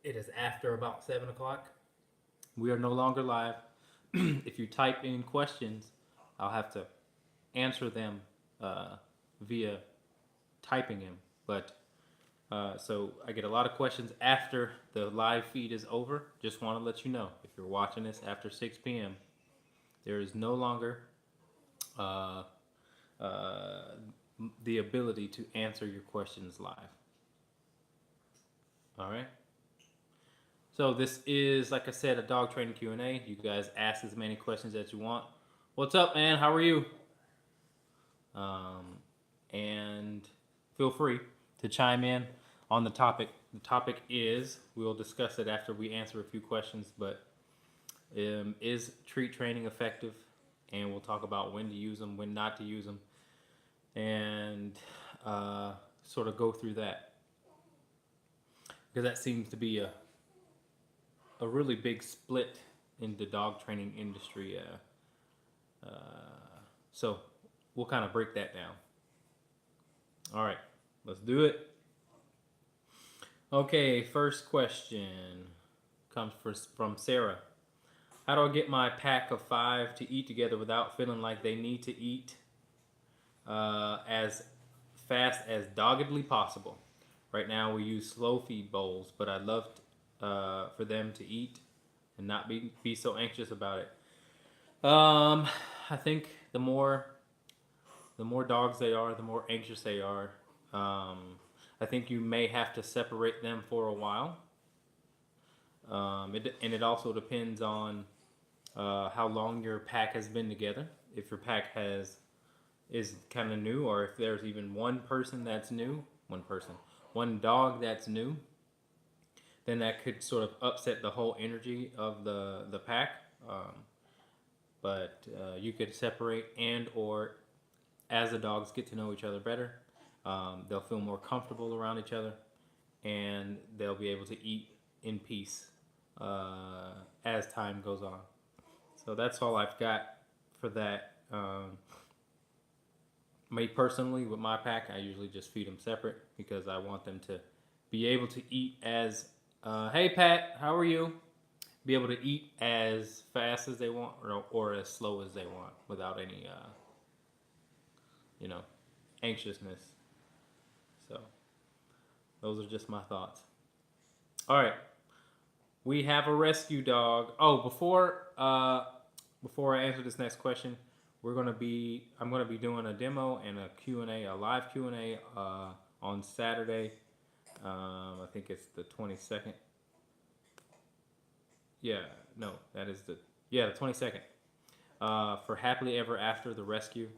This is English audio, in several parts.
It is after about 7 o'clock. We are no longer live. If you type in questions, I'll have to answer them via typing them. But so I get a lot of questions after the live feed is over. Just want to let you know, if you're watching this after 6 p.m., there is no longer uh, uh, the ability to answer your questions live. All right. So this is, like I said, a dog training Q&A. You guys ask as many questions as you want. What's up, man? How are you? And feel free to chime in on the topic. The topic is, we'll discuss it after we answer a few questions, but is treat training effective? And we'll talk about when to use them, when not to use them, and sort of go through that. Because that seems to be a really big split in the dog training industry. So we'll kind of break that down. All right, let's do it. Okay, first question comes from Sarah. How do I get my pack of 5 to eat together without feeling like they need to eat as fast as doggedly possible? Right now we use slow feed bowls, but I'd love for them to eat and not be so anxious about it. I think the more dogs they are, the more anxious they are. I think you may have to separate them for a while. And it also depends on how long your pack has been together. If your pack is kind of new, or if there's even one dog that's new, then that could sort of upset the whole energy of the pack. But you could separate, and or as the dogs get to know each other better, they'll feel more comfortable around each other, and they'll be able to eat in peace as time goes on. So that's all I've got for that. Me personally, with my pack, I usually just feed them separate because I want them to be able to eat as, hey Pat, how are you? Be able to eat as fast as they want, or as slow as they want, without any, anxiousness. So those are just my thoughts. All right, we have a rescue dog. Oh, before I answer this next question, I'm gonna be doing a demo and a Q&A, a live Q&A on Saturday. I think it's the 22nd. Yeah, no, that is the 22nd. For Happily Ever After the Rescue.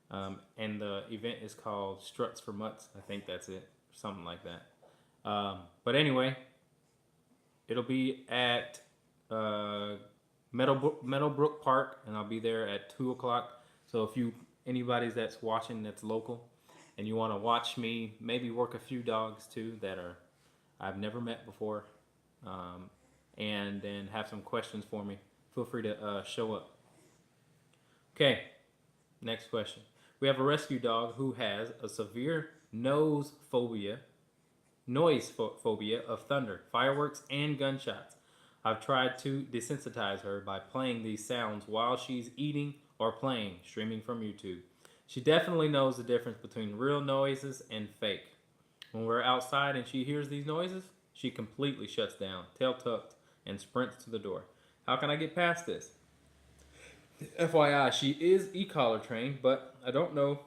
And the event is called Struts for Mutts. I think that's it, something like that. But anyway, it'll be at Meadowbrook Park, and I'll be there at 2 o'clock. So if anybody that's watching that's local, and you want to watch me maybe work a few dogs too that I've never met before, and then have some questions for me, feel free to show up. Okay, next question. We have a rescue dog who has a severe noise phobia of thunder, fireworks, and gunshots. I've tried to desensitize her by playing these sounds while she's eating or playing, streaming from YouTube. She definitely knows the difference between real noises and fake. When we're outside and she hears these noises, she completely shuts down, tail tucked, and sprints to the door. How can I get past this? FYI, she is e-collar trained, but I don't know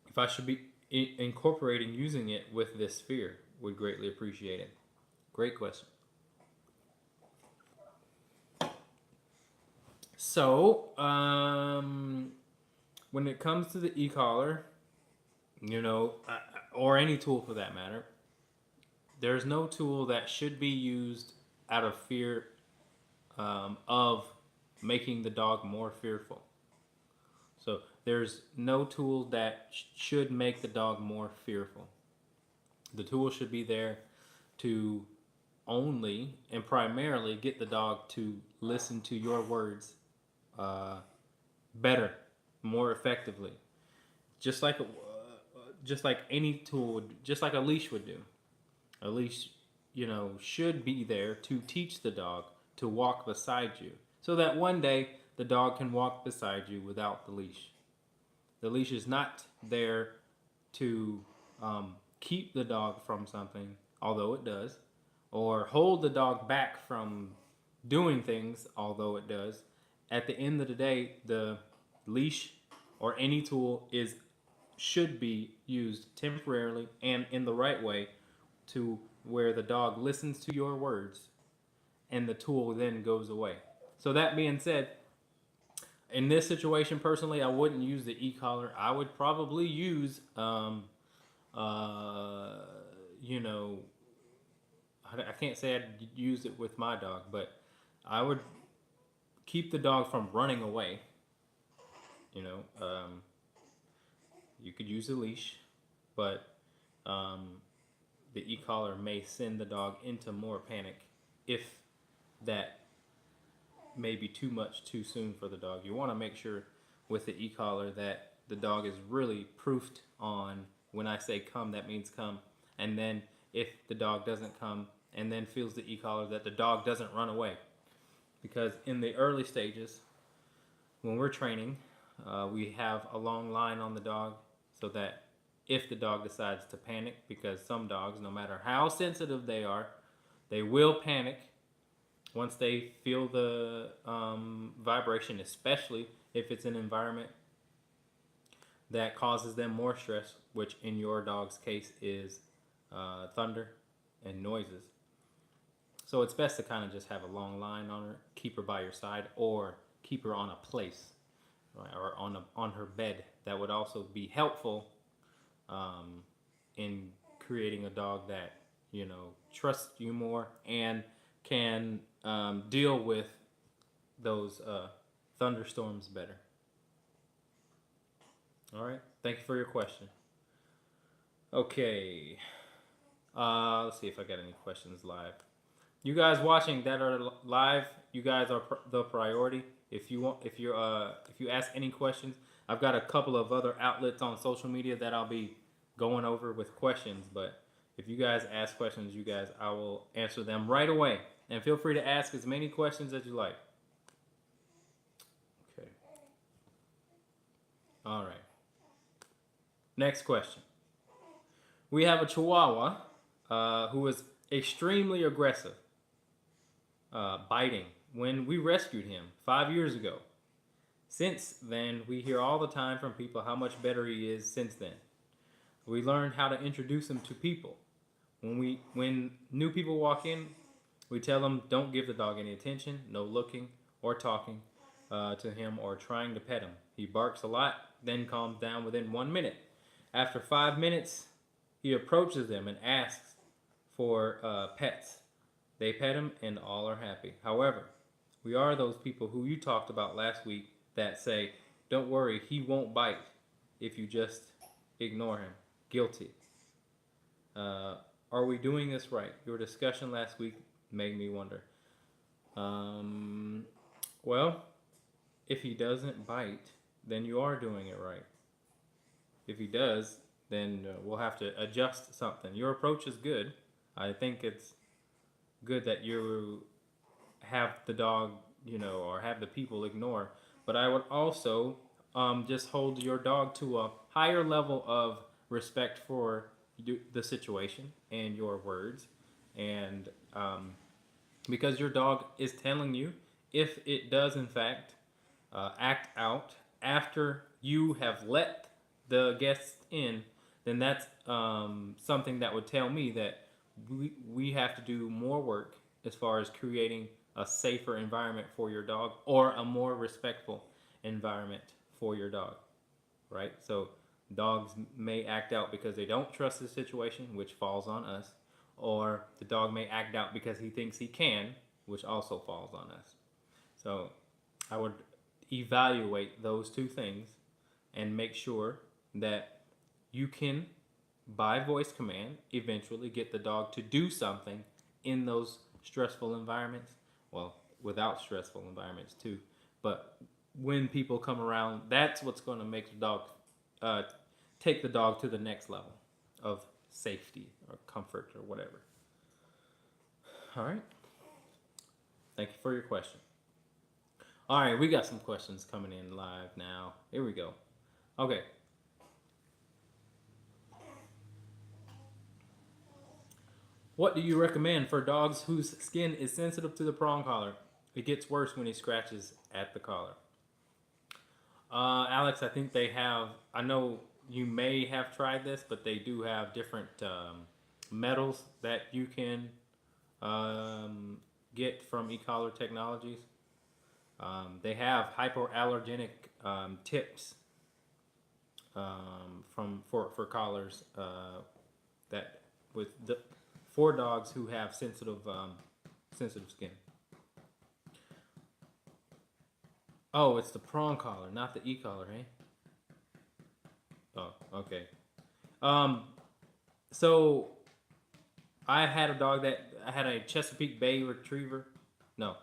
if I should be incorporating using it with this fear. Would greatly appreciate it. Great question. So, when it comes to the e-collar, or any tool for that matter, there's no tool that should be used out of fear of making the dog more fearful. So there's no tool that should make the dog more fearful. The tool should be there to only and primarily get the dog to listen to your words better, more effectively. Just like any tool, just like a leash would do. A leash should be there to teach the dog to walk beside you, so that one day the dog can walk beside you without the leash. The leash is not there to keep the dog from something, although it does, or hold the dog back from doing things, although it does. At the end of the day, the leash or any tool should be used temporarily and in the right way to where the dog listens to your words and the tool then goes away. So that being said, in this situation personally, I wouldn't use the e-collar. I would probably use uh you know I can't say I'd use it with my dog, but I would keep the dog from running away. You know, you could use a leash, but um, the e-collar may send the dog into more panic if that may be too much too soon for the dog. You want to make sure with the e-collar that the dog is really proofed on when I say come, that means come. And then if the dog doesn't come and then feels the e-collar, that the dog doesn't run away. Because in the early stages, when we're training, we have a long line on the dog so that if the dog decides to panic, because some dogs, no matter how sensitive they are, they will panic once they feel the vibration, especially if it's an environment that causes them more stress, which in your dog's case is thunder and noises. So it's best to kind of just have a long line on her, keep her by your side, or keep her on a place, right, or on her bed. That would also be helpful in creating a dog that trusts you more and can deal with those thunderstorms better. All right. Thank you for your question. Okay. Let's see if I got any questions live. You guys watching that are live, you guys are the priority. If you ask any questions, I've got a couple of other outlets on social media that I'll be going over with questions. But if you guys ask questions, I will answer them right away. And feel free to ask as many questions as you like. Okay. All right. Next question. We have a Chihuahua who is extremely aggressive, biting, when we rescued him 5 years ago. Since then, we hear all the time from people how much better he is since then. We learned how to introduce him to people. When new people walk in, we tell them don't give the dog any attention, no looking or talking to him or trying to pet him. He barks a lot, then calms down within 1 minute. After 5 minutes, he approaches them and asks for pets. They pet him and all are happy. However, we are those people who you talked about last week that say, don't worry, he won't bite if you just ignore him. Guilty. Are we doing this right? Your discussion last week made me wonder. Well, if he doesn't bite, then you are doing it right. If he does, then we'll have to adjust something. Your approach is good. I think it's good that you have the dog, or have the people ignore. But I would also just hold your dog to a higher level of respect for the situation and your words. And because your dog is telling you, if it does in fact act out after you have let the guests in, then that's something that would tell me that we have to do more work as far as creating a safer environment for your dog, or a more respectful environment for your dog, right? So dogs may act out because they don't trust the situation, which falls on us, or the dog may act out because he thinks he can, which also falls on us. So I would evaluate those two things and make sure that you can, by voice command, eventually get the dog to do something in those stressful environments. Well, without stressful environments too. But when people come around, that's what's going to make the dog take the dog to the next level of safety or comfort or whatever. All right. Thank you for your question. All right, we got some questions coming in live now. Here we go. Okay. What do you recommend for dogs whose skin is sensitive to the prong collar? It gets worse when he scratches at the collar. Alex, I think they have. I know you may have tried this, but they do have different metals that you can get from e-collar technologies. They have hypoallergenic tips for collars that with the for dogs who have sensitive skin. Oh, it's the prong collar, not the e-collar, hey? Oh, okay. Um, so I had a dog that I had a Chesapeake Bay Retriever. No,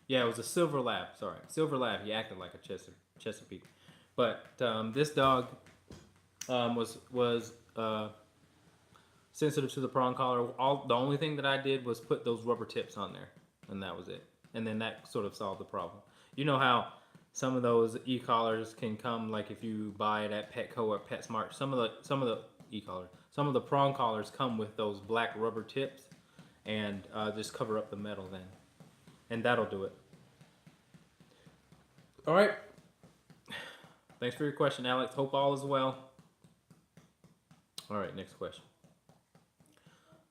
yeah, it was a Silver Lab. Sorry, Silver Lab. He acted like a Chesapeake, but this dog was sensitive to the prong collar. The only thing that I did was put those rubber tips on there, and that was it. And then that sort of solved the problem. You know how some of those e-collars can come, like if you buy it at Petco or PetSmart. Some of the prong collars come with those black rubber tips, and just cover up the metal then, and that'll do it. All right. Thanks for your question, Alex. Hope all is well. All right, next question.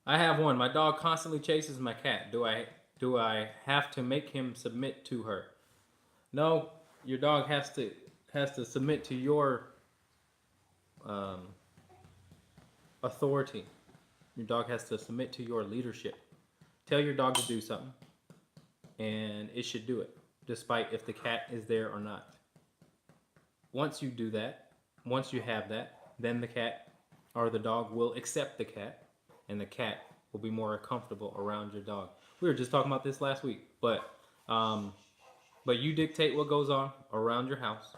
I have one. My dog constantly chases my cat. Do I have to make him submit to her? No, your dog has to submit to your um, authority. Your dog has to submit to your leadership. Tell your dog to do something, and it should do it, despite if the cat is there or not. Once you do that, once you have that, then the cat or the dog will accept the cat, and the cat will be more comfortable around your dog. We were just talking about this last week, but you dictate what goes on around your house.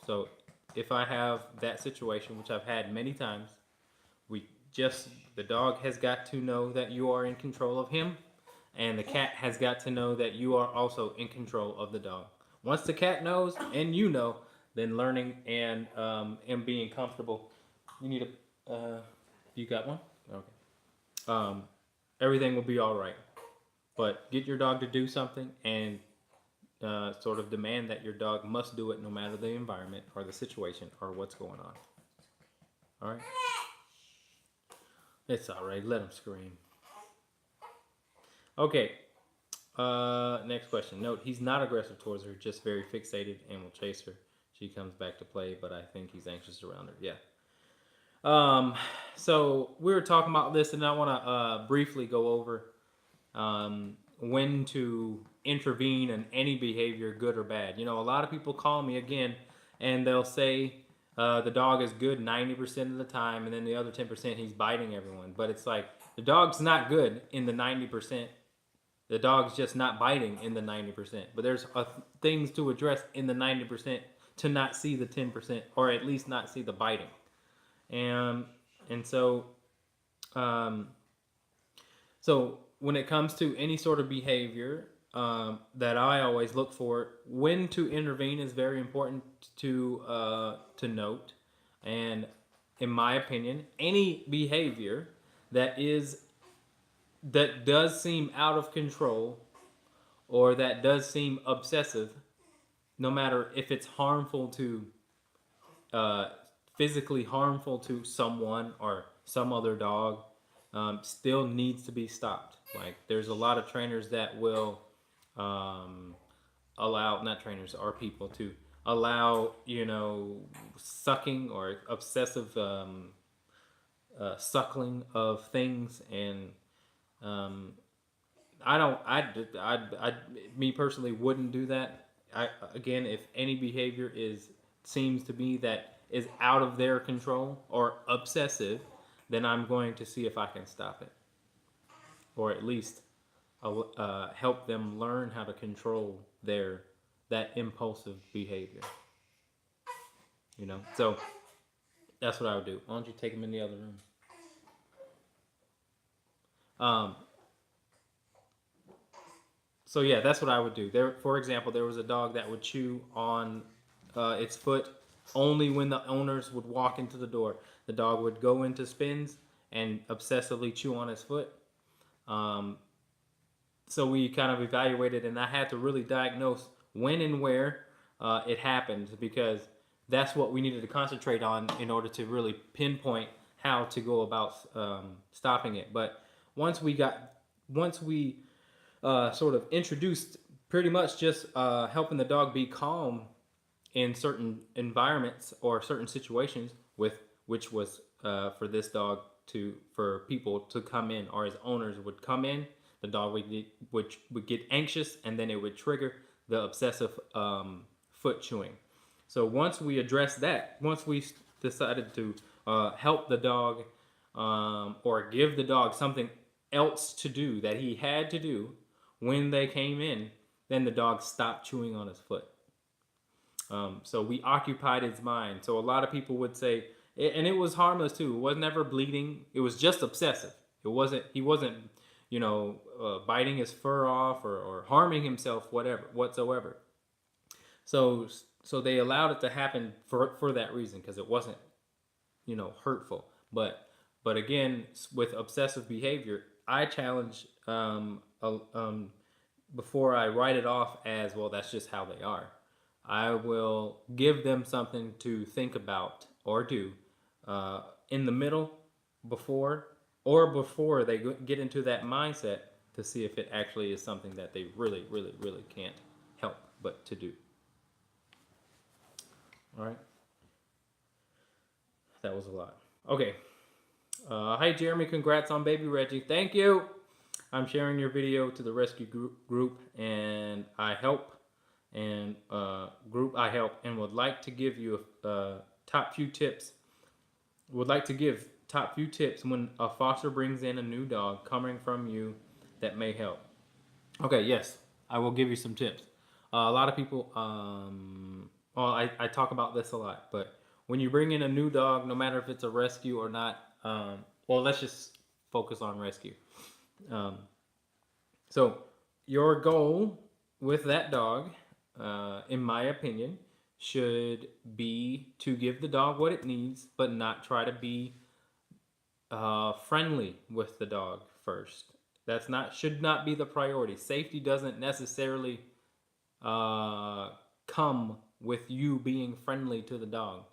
So if I have that situation, which I've had many times, the dog has got to know that you are in control of him, and the cat has got to know that you are also in control of the dog. Once the cat knows and you know, then learning and being comfortable. You need you got one? Okay. Everything will be all right. But get your dog to do something and sort of demand that your dog must do it no matter the environment or the situation or what's going on. All right? It's all right. Let him scream. Okay. Next question. Note, he's not aggressive towards her, just very fixated and will chase her. She comes back to play, but I think he's anxious around her. Yeah. So we were talking about this, and I want to briefly go over when to intervene in any behavior, good or bad. You know, a lot of people call me again, and they'll say the dog is good 90% of the time, and then the other 10% he's biting everyone. But it's like the dog's not good in the 90%. The dog's just not biting in the 90%. But there's things to address in the 90% to not see the 10%, or at least not see the biting. And so when it comes to any sort of behavior that I always look for, when to intervene is very important to note. And in my opinion, any behavior that does seem out of control or that does seem obsessive, no matter if it's harmful to physically harmful to someone or some other dog, still needs to be stopped. Like there's a lot of trainers that will allow, not trainers, or people to allow, sucking or obsessive suckling of things. And me personally wouldn't do that. Again, if any behavior seems to be that is out of their control or obsessive, then I'm going to see if I can stop it, or at least help them learn how to control that impulsive behavior. So that's what I would do. Why don't you take them in the other room? So yeah, that's what I would do. There, for example, there was a dog that would chew on its foot only when the owners would walk into the door. The dog would go into spins and obsessively chew on his foot. Um, so we kind of evaluated, and I had to really diagnose when and where it happened, because that's what we needed to concentrate on in order to really pinpoint how to go about stopping it. But once we sort of introduced pretty much just helping the dog be calm in certain environments or certain situations, with which was for this dog to for people to come in, or his owners would come in, the dog would get anxious, and then it would trigger the obsessive foot chewing. So once we addressed that, once we decided to help the dog or give the dog something else to do that he had to do when they came in, then the dog stopped chewing on his foot. So we occupied his mind. So a lot of people would say, and it was harmless too. It was never bleeding. It was just obsessive. He wasn't, biting his fur off or harming himself, whatsoever. So they allowed it to happen for that reason, because it wasn't, hurtful. But again, with obsessive behavior, I challenge before I write it off as, well, that's just how they are. I will give them something to think about or do in the middle, before they get into that mindset, to see if it actually is something that they really, really, really can't help but to do. All right. That was a lot. Okay. Hi, Jeremy. Congrats on baby Reggie. Thank you. I'm sharing your video to the rescue group, and I help, and would like to give you top few tips. Would like to give top few tips when a foster brings in a new dog coming from you that may help. Okay, yes, I will give you some tips. A lot of people, I talk about this a lot, but when you bring in a new dog, no matter if it's a rescue or not, let's just focus on rescue. So your goal with that dog, in my opinion, should be to give the dog what it needs, but not try to be friendly with the dog first. Should not be the priority. Safety doesn't necessarily come with you being friendly to the dog.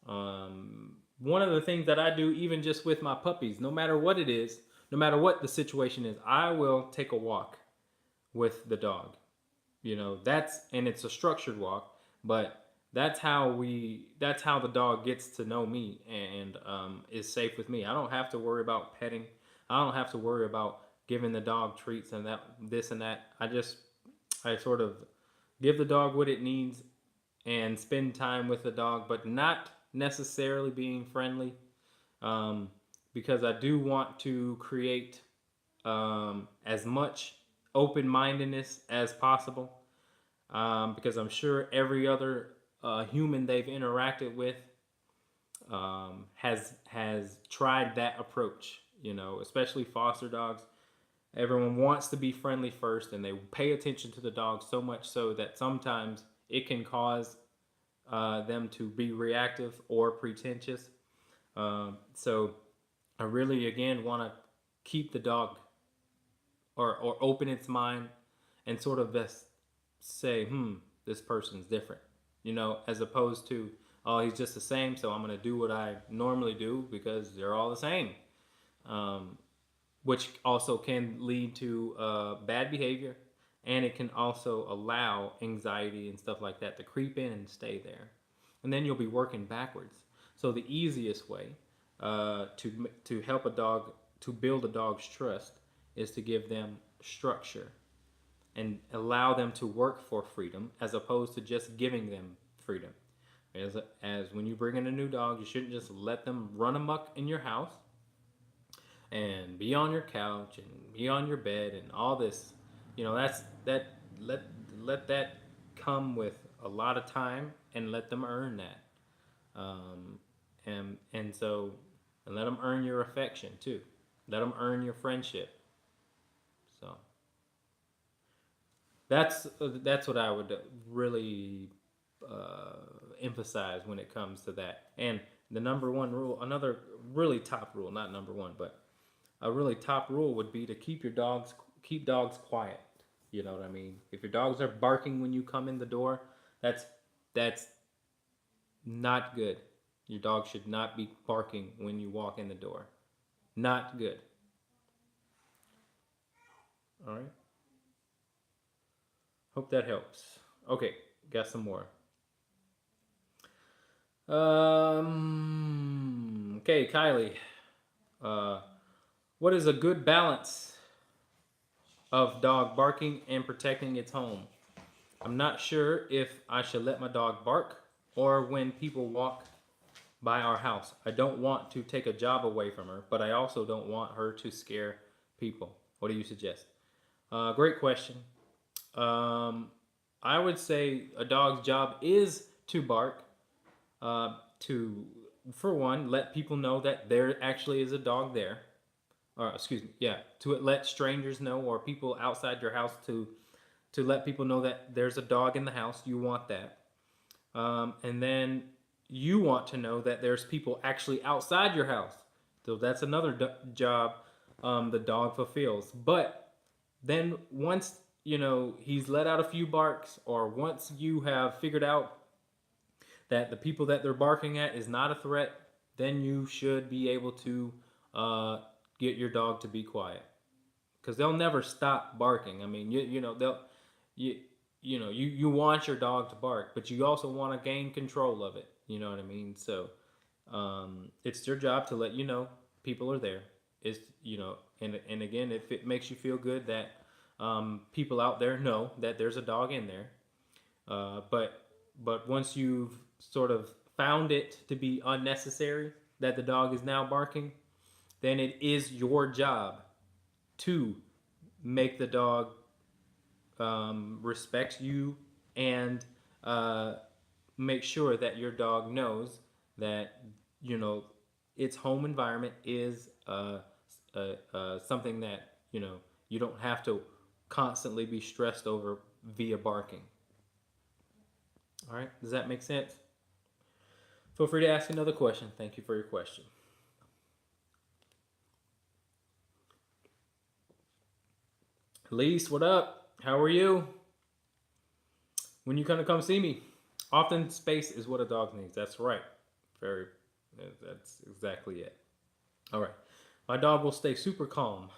One of the things that I do, even just with my puppies, no matter what it is, no matter what the situation is, I will take a walk with the dog. And it's a structured walk, but that's how the dog gets to know me and is safe with me. I don't have to worry about petting. I don't have to worry about giving the dog treats and this and that. I sort of give the dog what it needs and spend time with the dog, but not necessarily being friendly, because I do want to create as much open-mindedness as possible, because I'm sure every other human they've interacted with has tried that approach. Especially foster dogs. Everyone wants to be friendly first, and they pay attention to the dog so much so that sometimes it can cause them to be reactive or pretentious. So I really, again, want to keep the dog or open its mind and sort of just say, this person's different, as opposed to, oh, he's just the same, so I'm going to do what I normally do because they're all the same. Which also can lead to bad behavior, and it can also allow anxiety and stuff like that to creep in and stay there. And then you'll be working backwards. So the easiest way to help a dog, to build a dog's trust, is to give them structure and allow them to work for freedom, as opposed to just giving them freedom. As when you bring in a new dog, you shouldn't just let them run amok in your house and be on your couch and be on your bed and all this. Let that come with a lot of time, and let them earn that. And let them earn your affection too. Let them earn your friendship. So That's what I would really emphasize when it comes to that. And the number one rule, another really top rule, not number one, but a really top rule would be to keep dogs quiet. You know what I mean? If your dogs are barking when you come in the door, that's not good. Your dog should not be barking when you walk in the door. Not good. All right. Hope that helps. Okay, got some more. Okay, Kylie. Uh, what is a good balance of dog barking and protecting its home? I'm not sure if I should let my dog bark or when people walk by our house. I don't want to take a job away from her, but I also don't want her to scare people. What do you suggest? Great question. Um, I would say a dog's job is to bark, to, for one, let people know that there actually is a dog there. Or, excuse me, yeah, to let strangers know or people outside your house to let people know that there's a dog in the house. You want that. And then you want to know that there's people actually outside your house. So that's another job the dog fulfills. But then once he's let out a few barks, or once you have figured out that the people that they're barking at is not a threat, then you should be able to get your dog to be quiet, because they'll never stop barking. I mean, you you want your dog to bark, but you also want to gain control of it. You know what I mean? So it's your job to let you know people are there. Is and again, if it makes you feel good that people out there know that there's a dog in there, but once you've sort of found it to be unnecessary that the dog is now barking, then it is your job to make the dog respect you, and make sure that your dog knows that its home environment is something that you don't have to constantly be stressed over via barking. All right, does that make sense? Feel free to ask another question. Thank you for your question. Lise, what up? How are you? When you gonna come see me? Often space is what a dog needs. That's right. Very. That's exactly it. All right. My dog will stay super calm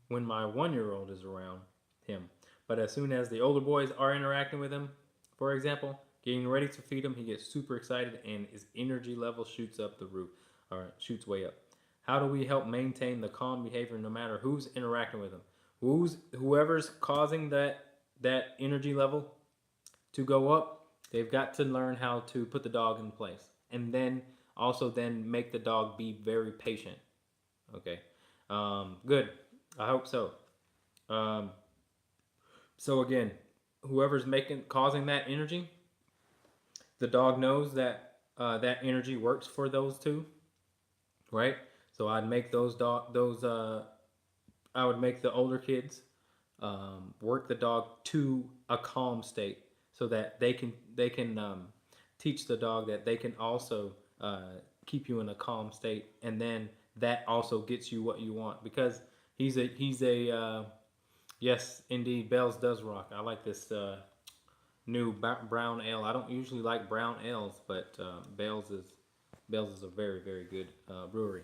when my 1-year-old is around him, but as soon as the older boys are interacting with him, for example, getting ready to feed him, he gets super excited and his energy level shoots up the roof. All right, shoots way up. How do we help maintain the calm behavior no matter who's interacting with him? Whoever's causing that energy level to go up, they've got to learn how to put the dog in place, and then also then make the dog be very patient. Okay, good. I hope so. Um, so again, whoever's causing that energy, the dog knows that that energy works for those two, right? So I'd make I would make the older kids work the dog to a calm state, so that they can teach the dog that they can also keep you in a calm state, and then that also gets you what you want, because he's a yes, indeed, Bell's does rock. I like this new brown ale. I don't usually like brown ales, but Bell's is a very very good brewery.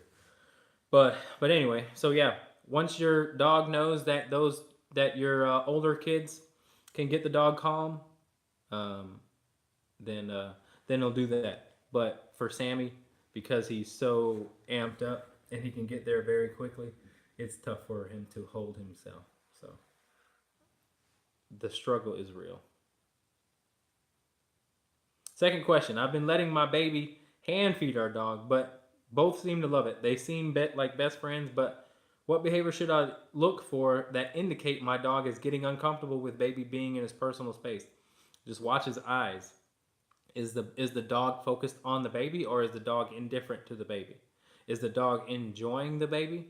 But anyway, so yeah, once your dog knows that your older kids can get the dog calm, um, then he'll do that. But for Sammy, because he's so amped up and he can get there very quickly, it's tough for him to hold himself. So the struggle is real. Second question: I've been letting my baby hand feed our dog, but both seem to love it. They seem like best friends, but what behavior should I look for that indicate my dog is getting uncomfortable with baby being in his personal space? Just watch his eyes. Is the dog focused on the baby, or is the dog indifferent to the baby? Is the dog enjoying the baby,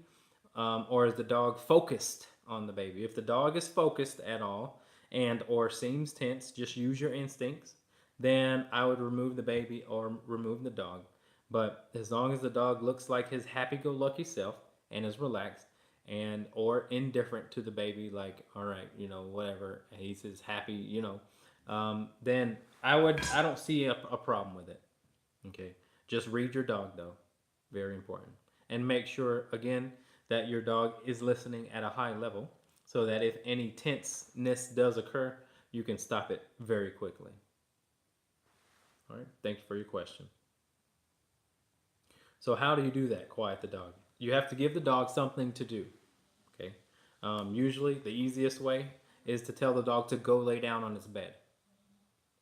or is the dog focused on the baby? If the dog is focused at all, and or seems tense, just use your instincts, then I would remove the baby or remove the dog. But as long as the dog looks like his happy-go-lucky self and is relaxed and or indifferent to the baby, like all right, whatever, he's just happy, then I don't see a problem with it. Okay, just read your dog though, very important, and make sure again that your dog is listening at a high level, so that if any tenseness does occur, you can stop it very quickly. All right, thank you for your question. So how do you do that? Quiet the dog. You have to give the dog something to do. Okay. Usually, the easiest way is to tell the dog to go lay down on its bed.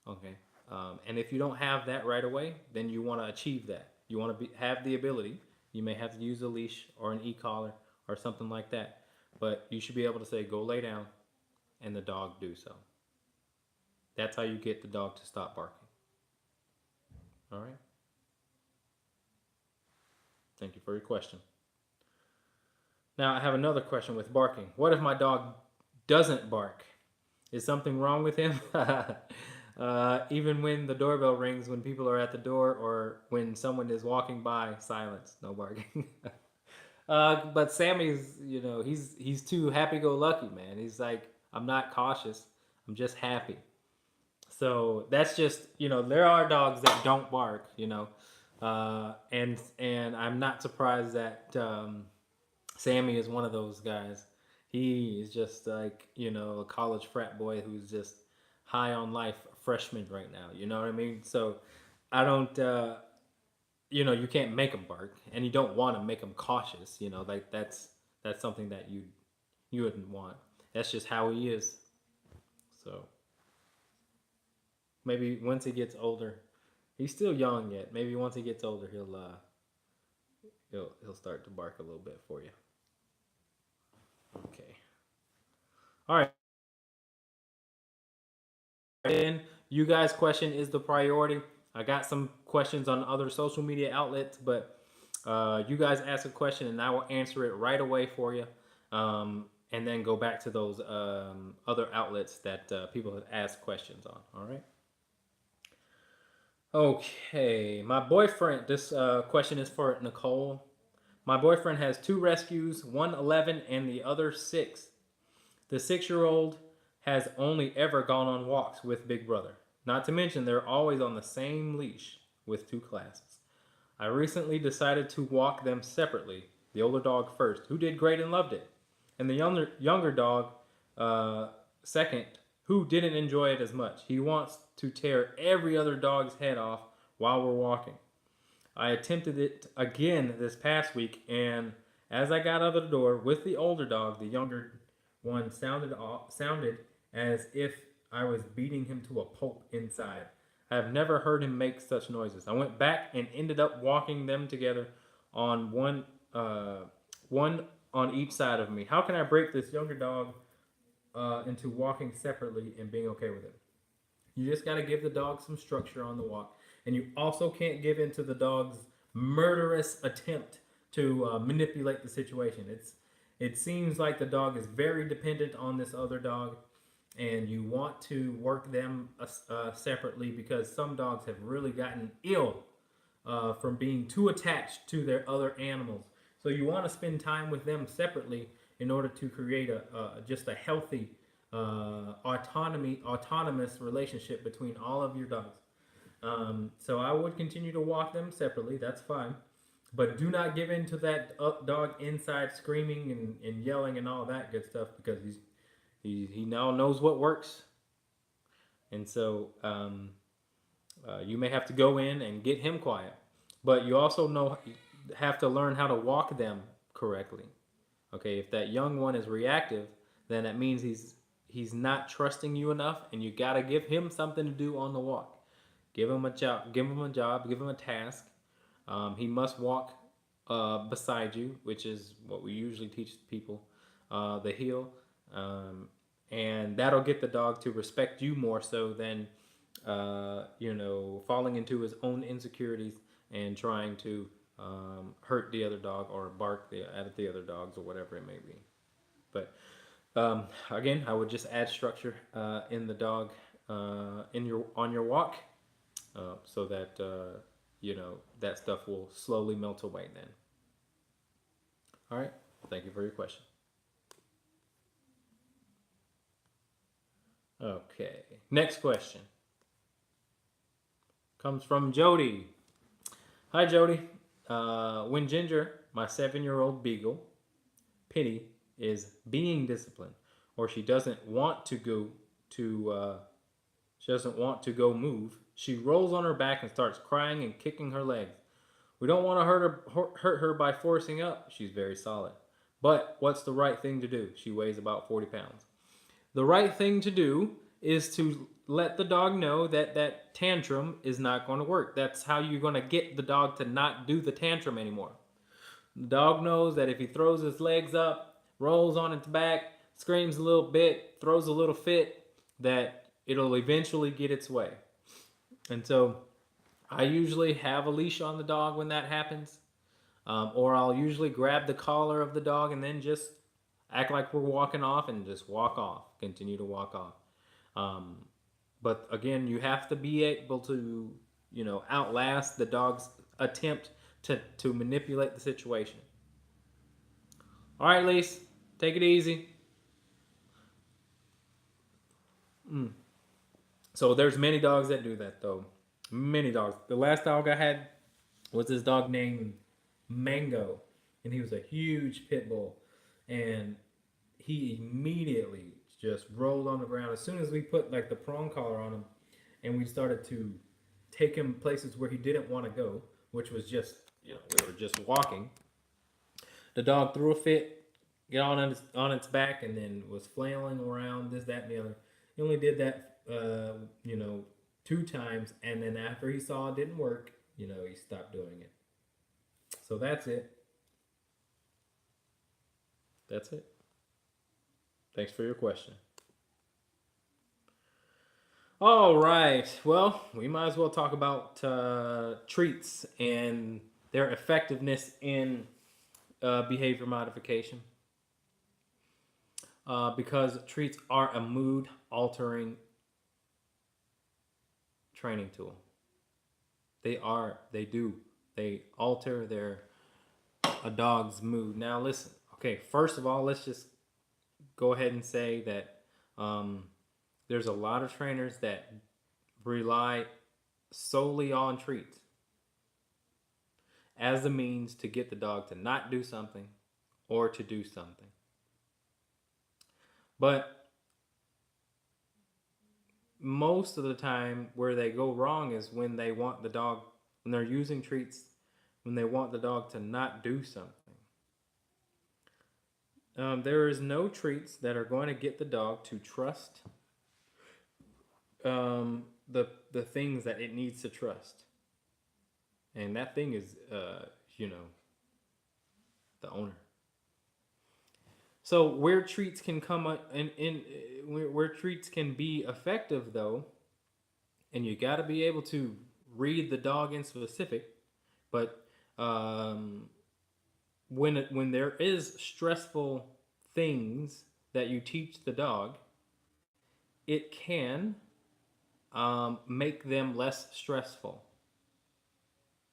Okay. And if you don't have that right away, then you want to achieve that. You want to have the ability. You may have to use a leash or an e-collar or something like that. But you should be able to say, go lay down, and the dog do so. That's how you get the dog to stop barking. All right. Thank you for your question. Now, I have another question with barking. What if my dog doesn't bark? Is something wrong with him? Even when the doorbell rings, when people are at the door, or when someone is walking by, silence, no barking. But Sammy's, he's too happy-go-lucky, man. He's like, I'm not cautious. I'm just happy. So that's just, there are dogs that don't bark, and I'm not surprised that Sammy is one of those guys. He is just like, a college frat boy who's just high on life, freshman right now. You know what I mean? So I don't, you can't make him bark, and you don't want to make him cautious. Like that's something that you wouldn't want. That's just how he is. So maybe once he gets older, he's still young yet. Maybe once he gets older, he'll start to bark a little bit for you. Okay. All right. And you guys' question is the priority. I got some questions on other social media outlets, but you guys ask a question and I will answer it right away for you. And then go back to those other outlets that people have asked questions on. All right. Okay. My boyfriend, this question is for Nicole. My boyfriend has 2 rescues, one 11 and the other 6. The 6-year-old has only ever gone on walks with Big Brother. Not to mention, they're always on the same leash with 2 classes. I recently decided to walk them separately. The older dog first, who did great and loved it, and the younger dog second, who didn't enjoy it as much. He wants to tear every other dog's head off while we're walking. I attempted it again this past week, and as I got out of the door with the older dog, the younger one sounded as if I was beating him to a pulp inside. I have never heard him make such noises. I went back and ended up walking them together on one on each side of me. How can I break this younger dog into walking separately and being okay with it? You just got to give the dog some structure on the walk. And you also can't give in to the dog's murderous attempt to manipulate the situation. It seems like the dog is very dependent on this other dog, and you want to work them separately, because some dogs have really gotten ill from being too attached to their other animals. So you want to spend time with them separately in order to create just a healthy autonomous relationship between all of your dogs. So I would continue to walk them separately. That's fine. But do not give in to that dog inside screaming and yelling and all that good stuff, because he now knows what works. And so you may have to go in and get him quiet. But you also have to learn how to walk them correctly. Okay, if that young one is reactive, then that means he's not trusting you enough, and you got to give him something to do on the walk. Give him a job. Give him a task. He must walk beside you, which is what we usually teach people, the heel, and that'll get the dog to respect you more so than falling into his own insecurities and trying to hurt the other dog or bark at the other dogs or whatever it may be. But Again, I would just add structure in the dog in your on your walk, so that that stuff will slowly melt away. Then, all right. Thank you for your question. Okay, next question comes from Jody. Hi, Jody. When Ginger, my 7-year-old beagle, Penny, is being disciplined, or she doesn't want to go move, she rolls on her back and starts crying and kicking her legs. We don't want to hurt her by forcing up. She's very solid. But what's the right thing to do? She weighs about 40 pounds. The right thing to do is to let the dog know that that tantrum is not going to work. That's how you're going to get the dog to not do the tantrum anymore. The dog knows that if he throws his legs up, rolls on its back, screams a little bit, throws a little fit, that it'll eventually get its way. And so I usually have a leash on the dog when that happens. Or I'll usually grab the collar of the dog and then just act like we're walking off and just walk off, continue to walk off. But again, you have to be able to, outlast the dog's attempt to manipulate the situation. All right, Lise, take it easy. So there's many dogs that do that, though. Many dogs. The last dog I had was this dog named Mango, and he was a huge pit bull, and he immediately just rolled on the ground as soon as we put like the prong collar on him, and we started to take him places where he didn't want to go, which was just we were just walking. The dog threw a fit, got on its back, and then was flailing around this, that, and the other. He only did that 2 times, and then after he saw it didn't work, he stopped doing it. So that's it. That's it. Thanks for your question. All right. Well, we might as well talk about treats and their effectiveness in behavior modification. Because treats are a mood altering training tool. They alter a dog's mood. Now listen, okay, first of all, let's just go ahead and say that there's a lot of trainers that rely solely on treats as a means to get the dog to not do something or to do something. But most of the time where they go wrong is when they're using treats, when they want the dog to not do something. There is no treats that are going to get the dog to trust the things that it needs to trust. And that thing is, the owner. So where treats can come where treats can be effective, though, and you got to be able to read the dog in specific, but when there is stressful things that you teach the dog, it can make them less stressful.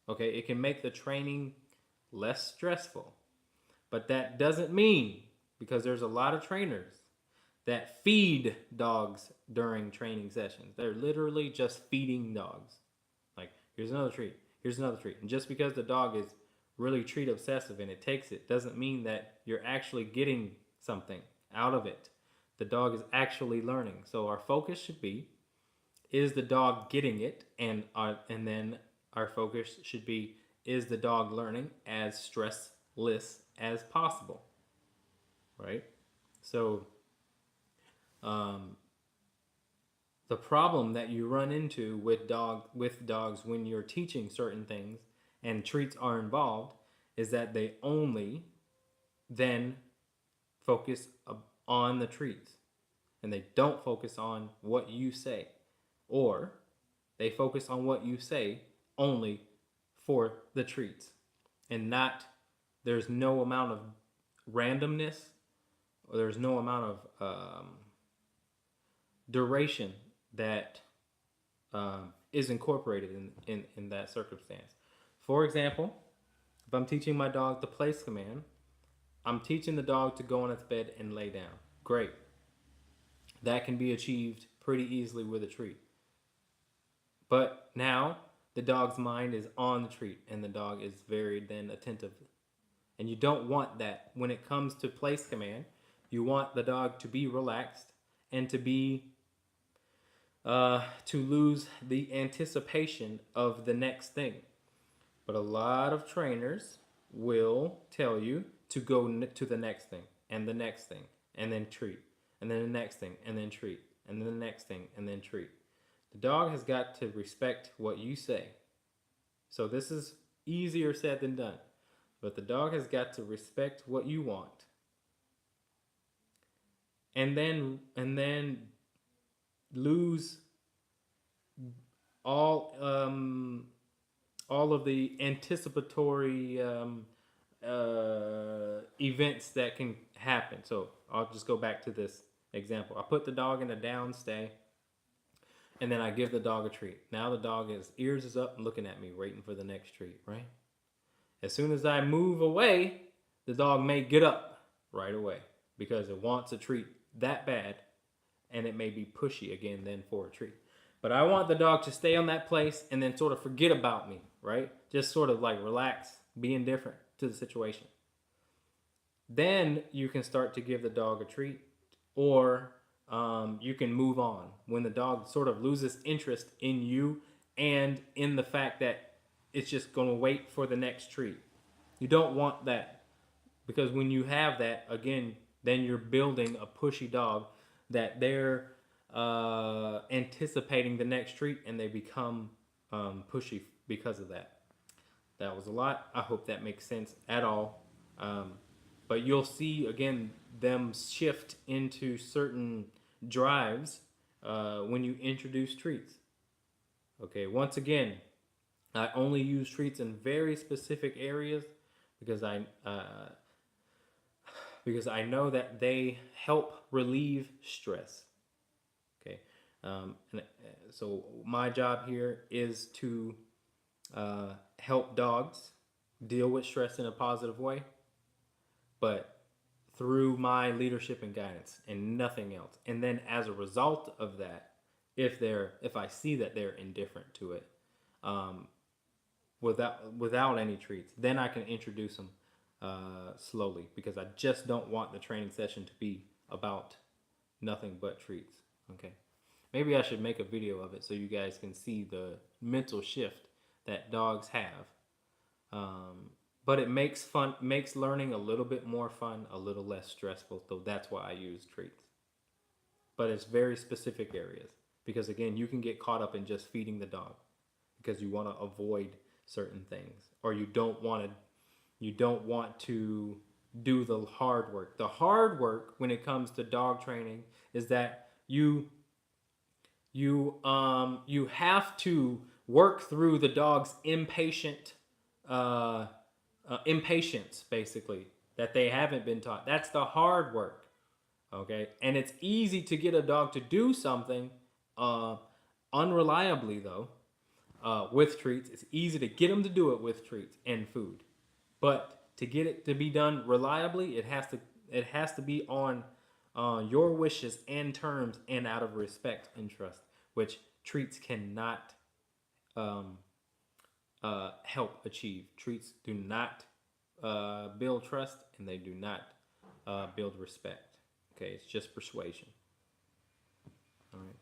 Okay, it can make the training less stressful, but that doesn't mean, because there's a lot of trainers that feed dogs during training sessions. They're literally just feeding dogs. Like, here's another treat, here's another treat. And just because the dog is really treat obsessive and it takes it, doesn't mean that you're actually getting something out of it. The dog is actually learning. So our focus should be, is the dog getting it? And then our focus should be, is the dog learning as stressless as possible? Right? So the problem that you run into with dogs when you're teaching certain things and treats are involved is that they only then focus on the treats, and they don't focus on what you say, or they focus on what you say only for the treats, and there's no amount of randomness there's no amount of duration that is incorporated in that circumstance. For example, if I'm teaching my dog the place command, I'm teaching the dog to go on its bed and lay down. Great. That can be achieved pretty easily with a treat. But now the dog's mind is on the treat and the dog is very then attentive. And you don't want that. When it comes to place command, you want the dog to be relaxed and to lose the anticipation of the next thing. But a lot of trainers will tell you to go to the next thing and the next thing and then treat and then the next thing and then treat and then the next thing and then treat. The dog has got to respect what you say. So this is easier said than done. But the dog has got to respect what you want. And then lose all of the anticipatory events that can happen. So I'll just go back to this example. I put the dog in a down stay, and then I give the dog a treat. Now the dog is ears is up and looking at me, waiting for the next treat, right? As soon as I move away, the dog may get up right away because it wants a treat that bad, and it may be pushy again then for a treat. But I want the dog to stay on that place and then sort of forget about me, right? Just sort of like relax, be indifferent to the situation. Then you can start to give the dog a treat, or you can move on when the dog sort of loses interest in you and in the fact that it's just going to wait for the next treat. You don't want that, because when you have that, again, then you're building a pushy dog that they're anticipating the next treat and they become pushy because of that. That was a lot. I hope that makes sense at all. But you'll see, again, them shift into certain drives when you introduce treats. Okay, once again, I only use treats in very specific areas because I know that they help relieve stress. Okay, so my job here is to help dogs deal with stress in a positive way, but through my leadership and guidance and nothing else. And then as a result of that, if I see that they're indifferent to it, without any treats, then I can introduce them slowly, because I just don't want the training session to be about nothing but treats. Okay, maybe I should make a video of it so you guys can see the mental shift that dogs have. But it makes learning a little bit more fun, a little less stressful. So that's why I use treats. But it's very specific areas, because again, you can get caught up in just feeding the dog because you want to avoid certain things, or you don't want to do the hard work. The hard work when it comes to dog training is that you have to work through the dog's impatience, basically, that they haven't been taught. That's the hard work. Okay, and it's easy to get a dog to do something unreliably, though. With treats, it's easy to get them to do it with treats and food, but to get it to be done reliably, it has to be on your wishes and terms and out of respect and trust, which treats cannot help achieve. Treats do not build trust, and they do not build respect. Okay, it's just persuasion. All right.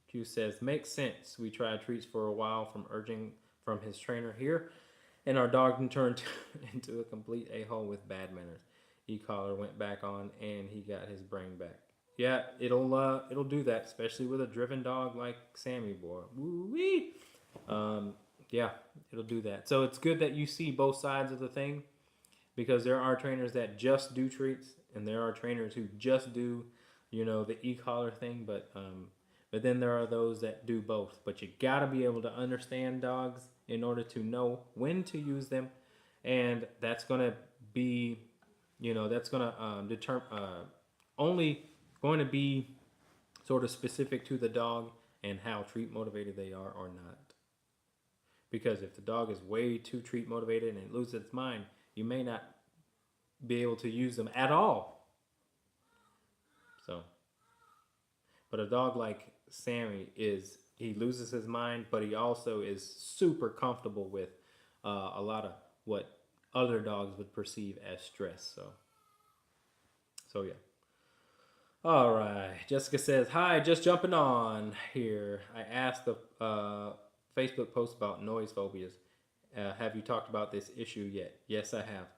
Q says, makes sense. We tried treats for a while from urging from his trainer here, and our dog turned into a complete a-hole with bad manners. E-collar went back on, and he got his brain back. Yeah, it'll do that, especially with a driven dog like Sammy boy. Woo-wee! Yeah, it'll do that. So it's good that you see both sides of the thing, because there are trainers that just do treats, and there are trainers who just do, the e-collar thing, but then there are those that do both. But you gotta be able to understand dogs in order to know when to use them and that's gonna be, that's gonna determine only going to be sort of specific to the dog and how treat motivated they are or not. Because if the dog is way too treat motivated and it loses its mind, you may not be able to use them at all. So, but a dog like Sammy he loses his mind, but he also is super comfortable with a lot of what other dogs would perceive as stress. So yeah. All right. Jessica says, "Hi, just jumping on here. I asked the Facebook post about noise phobias. Have you talked about this issue yet?" Yes, I have.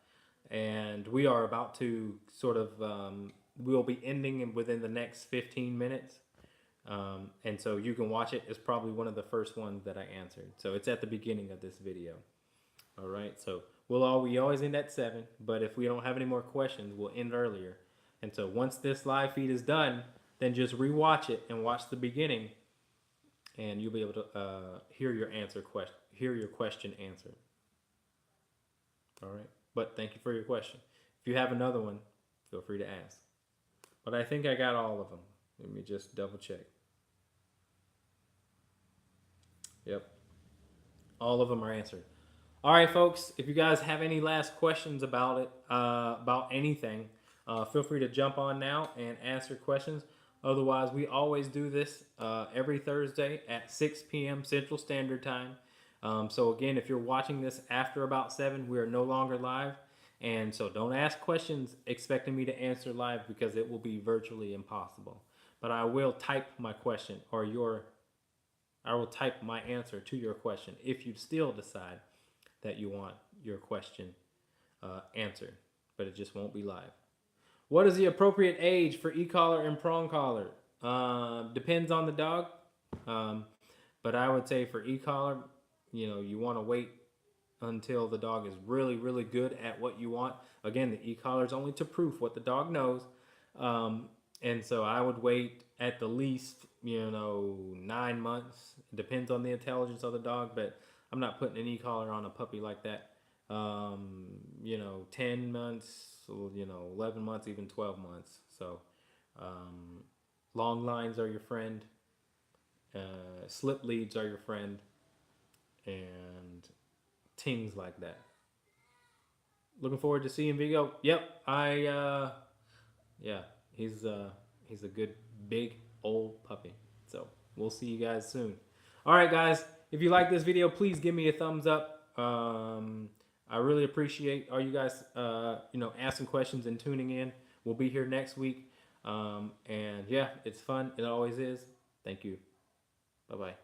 And we are about to sort of, we'll be ending within the next 15 minutes. And so you can watch it. It's probably one of the first ones that I answered. So it's at the beginning of this video. All right. So we always end at 7, but if we don't have any more questions, we'll end earlier. And so once this live feed is done, then just rewatch it and watch the beginning, and you'll be able to hear your question answered. All right. But thank you for your question. If you have another one, feel free to ask. But I think I got all of them. Let me just double check. Yep. All of them are answered. All right, folks. If you guys have any last questions about it, about anything, feel free to jump on now and ask your questions. Otherwise, we always do this every Thursday at 6 p.m. Central Standard Time. So again, if you're watching this after about 7, we are no longer live. And so don't ask questions expecting me to answer live, because it will be virtually impossible. But I will type my question I will type my answer to your question if you still decide that you want your question answered, but it just won't be live. What is the appropriate age for e-collar and prong collar? Depends on the dog. But I would say for e-collar, you want to wait until the dog is really, really good at what you want. Again, the e-collar is only to proof what the dog knows. And so I would wait at the least, 9 months. It depends on the intelligence of the dog, but I'm not putting an e-collar on a puppy like that. 10 months, 11 months, even 12 months. So long lines are your friend. Slip leads are your friend. And things like that. Looking forward to seeing Vigo. Yep, he's a good big old puppy. So we'll see you guys soon. All right, guys. If you like this video, please give me a thumbs up. I really appreciate all you guys, asking questions and tuning in. We'll be here next week. And yeah, it's fun. It always is. Thank you. Bye-bye.